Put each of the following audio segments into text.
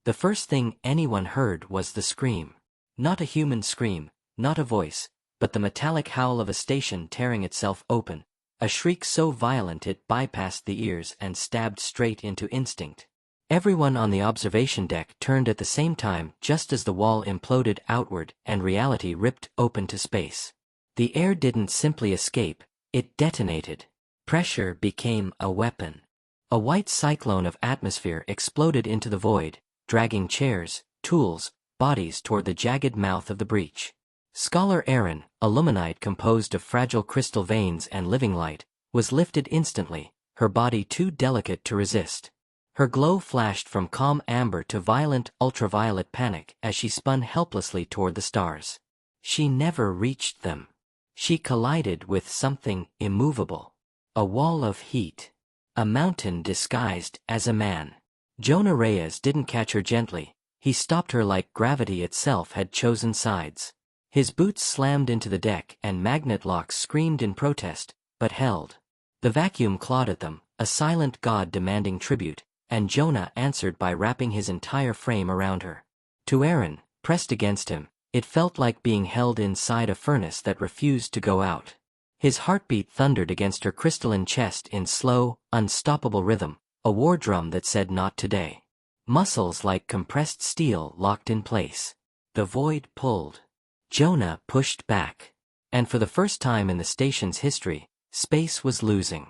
The first thing anyone heard was the scream. Not a human scream, not a voice, but the metallic howl of a station tearing itself open, a shriek so violent it bypassed the ears and stabbed straight into instinct. Everyone on the observation deck turned at the same time just as the wall imploded outward and reality ripped open to space. The air didn't simply escape, it detonated. Pressure became a weapon. A white cyclone of atmosphere exploded into the void, dragging chairs, tools, bodies toward the jagged mouth of the breach. Scholar Aaron, aluminite composed of fragile crystal veins and living light, was lifted instantly, her body too delicate to resist. Her glow flashed from calm amber to violent ultraviolet panic as she spun helplessly toward the stars. She never reached them. She collided with something immovable. A wall of heat. A mountain disguised as a man. Jonah Reyes didn't catch her gently. He stopped her like gravity itself had chosen sides. His boots slammed into the deck and magnet locks screamed in protest, but held. The vacuum clawed at them, a silent god demanding tribute, and Jonah answered by wrapping his entire frame around her. To Aaron, pressed against him, it felt like being held inside a furnace that refused to go out. His heartbeat thundered against her crystalline chest in slow, unstoppable rhythm, a war drum that said not today. Muscles like compressed steel locked in place. The void pulled. Jonah pushed back. And for the first time in the station's history, space was losing.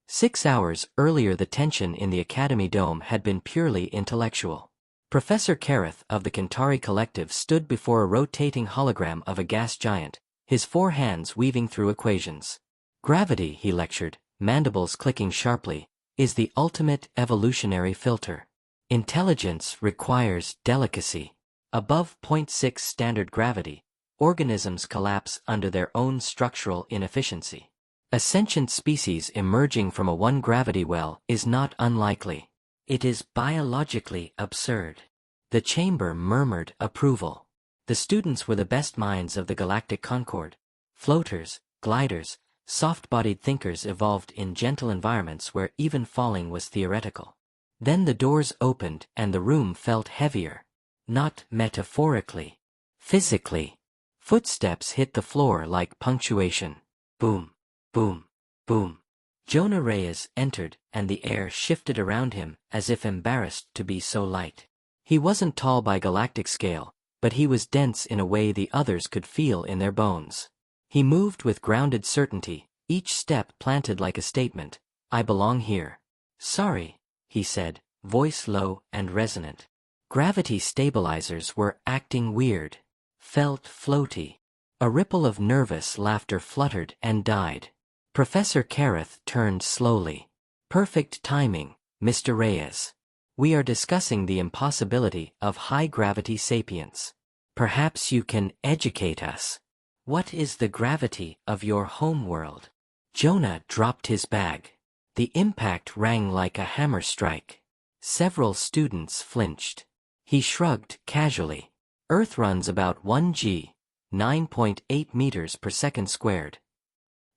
6 hours earlier the tension in the Academy Dome had been purely intellectual. Professor Kareth of the Kentari Collective stood before a rotating hologram of a gas giant, his 4 hands weaving through equations. Gravity, he lectured, mandibles clicking sharply, is the ultimate evolutionary filter. Intelligence requires delicacy. Above 0.6 standard gravity, organisms collapse under their own structural inefficiency. A sentient species emerging from a 1-gravity well is not unlikely. It is biologically absurd. The chamber murmured approval. The students were the best minds of the Galactic Concord. Floaters, gliders, soft-bodied thinkers evolved in gentle environments where even falling was theoretical. Then the doors opened and the room felt heavier. Not metaphorically. Physically. Footsteps hit the floor like punctuation. Boom. Boom, boom. Jonah Reyes entered, and the air shifted around him as if embarrassed to be so light. He wasn't tall by galactic scale, but he was dense in a way the others could feel in their bones. He moved with grounded certainty, each step planted like a statement, I belong here. Sorry, he said, voice low and resonant. Gravity stabilizers were acting weird. Felt floaty. A ripple of nervous laughter fluttered and died. Professor Kareth turned slowly. Perfect timing, Mr. Reyes. We are discussing the impossibility of high-gravity sapience. Perhaps you can educate us. What is the gravity of your homeworld? Jonah dropped his bag. The impact rang like a hammer strike. Several students flinched. He shrugged casually. Earth runs about 1 g, 9.8 meters per second squared.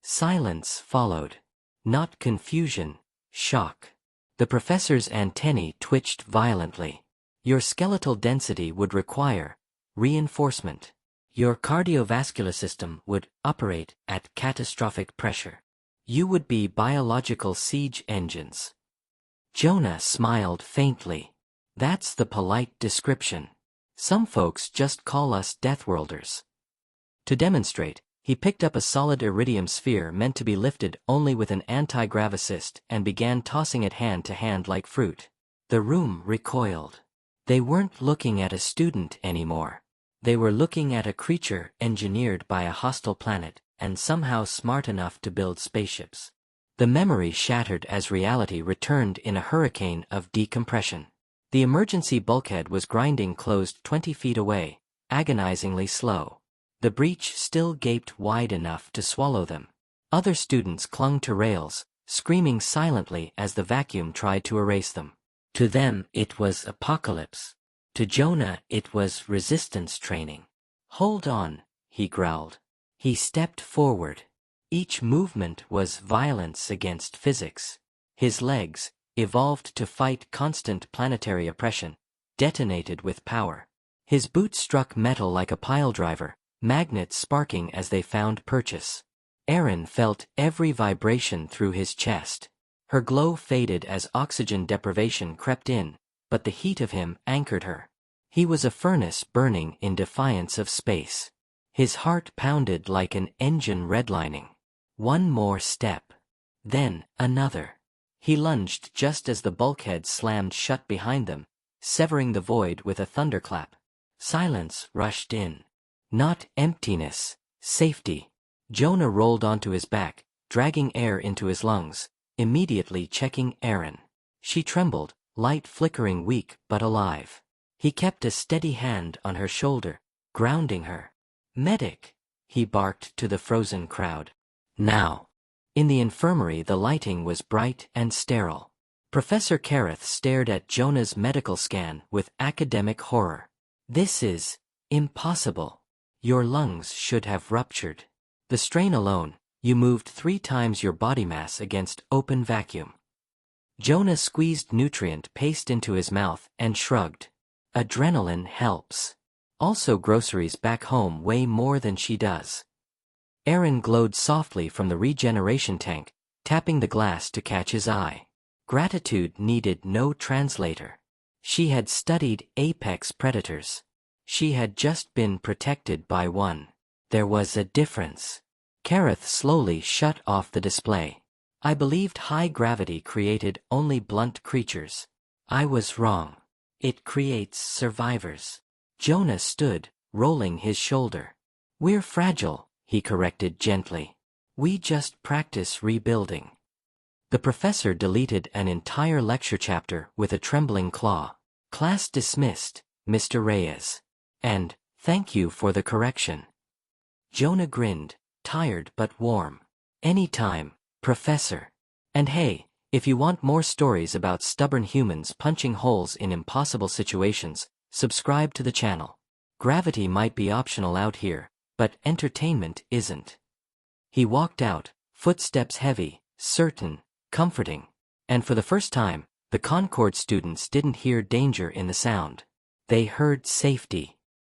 Silence followed. Not confusion, shock. The professor's antennae twitched violently. Your skeletal density would require reinforcement. Your cardiovascular system would operate at catastrophic pressure. You would be biological siege engines. Jonah smiled faintly. That's the polite description. Some folks just call us Deathworlders. To demonstrate, he picked up a solid iridium sphere meant to be lifted only with an anti-grav assist and began tossing it hand to hand like fruit. The room recoiled. They weren't looking at a student anymore. They were looking at a creature engineered by a hostile planet and somehow smart enough to build spaceships. The memory shattered as reality returned in a hurricane of decompression. The emergency bulkhead was grinding closed 20 feet away, agonizingly slow. The breach still gaped wide enough to swallow them. Other students clung to rails, screaming silently as the vacuum tried to erase them. To them it was apocalypse. To Jonah it was resistance training. Hold on, he growled. He stepped forward. Each movement was violence against physics. His legs, evolved to fight constant planetary oppression, detonated with power. His boot struck metal like a piledriver, magnets sparking as they found purchase. Aaron felt every vibration through his chest. Her glow faded as oxygen deprivation crept in, but the heat of him anchored her. He was a furnace burning in defiance of space. His heart pounded like an engine redlining. One more step. Then, another. He lunged just as the bulkhead slammed shut behind them, severing the void with a thunderclap. Silence rushed in. Not emptiness, safety. Jonah rolled onto his back, dragging air into his lungs, immediately checking Aaron. She trembled, light flickering, weak but alive. He kept a steady hand on her shoulder, grounding her. "Medic!" he barked to the frozen crowd. "Now." In the infirmary the lighting was bright and sterile. Professor Kareth stared at Jonah's medical scan with academic horror. "This is impossible. Your lungs should have ruptured. The strain alone, you moved 3 times your body mass against open vacuum." Jonah squeezed nutrient paste into his mouth and shrugged. "Adrenaline helps. Also groceries back home weigh more than she does." Aaron glowed softly from the regeneration tank, tapping the glass to catch his eye. Gratitude needed no translator. She had studied apex predators. She had just been protected by one. There was a difference. Kareth slowly shut off the display. "I believed high gravity created only blunt creatures. I was wrong. It creates survivors." Jonah stood, rolling his shoulder. "We're fragile," he corrected gently. "We just practice rebuilding." The professor deleted an entire lecture chapter with a trembling claw. "Class dismissed, Mr. Reyes. And, thank you for the correction." Jonah grinned, tired but warm. "Any time, Professor. And hey, if you want more stories about stubborn humans punching holes in impossible situations, subscribe to the channel. Gravity might be optional out here, but entertainment isn't." He walked out, footsteps heavy, certain, comforting. And for the first time, the Concord students didn't hear danger in the sound. They heard safety.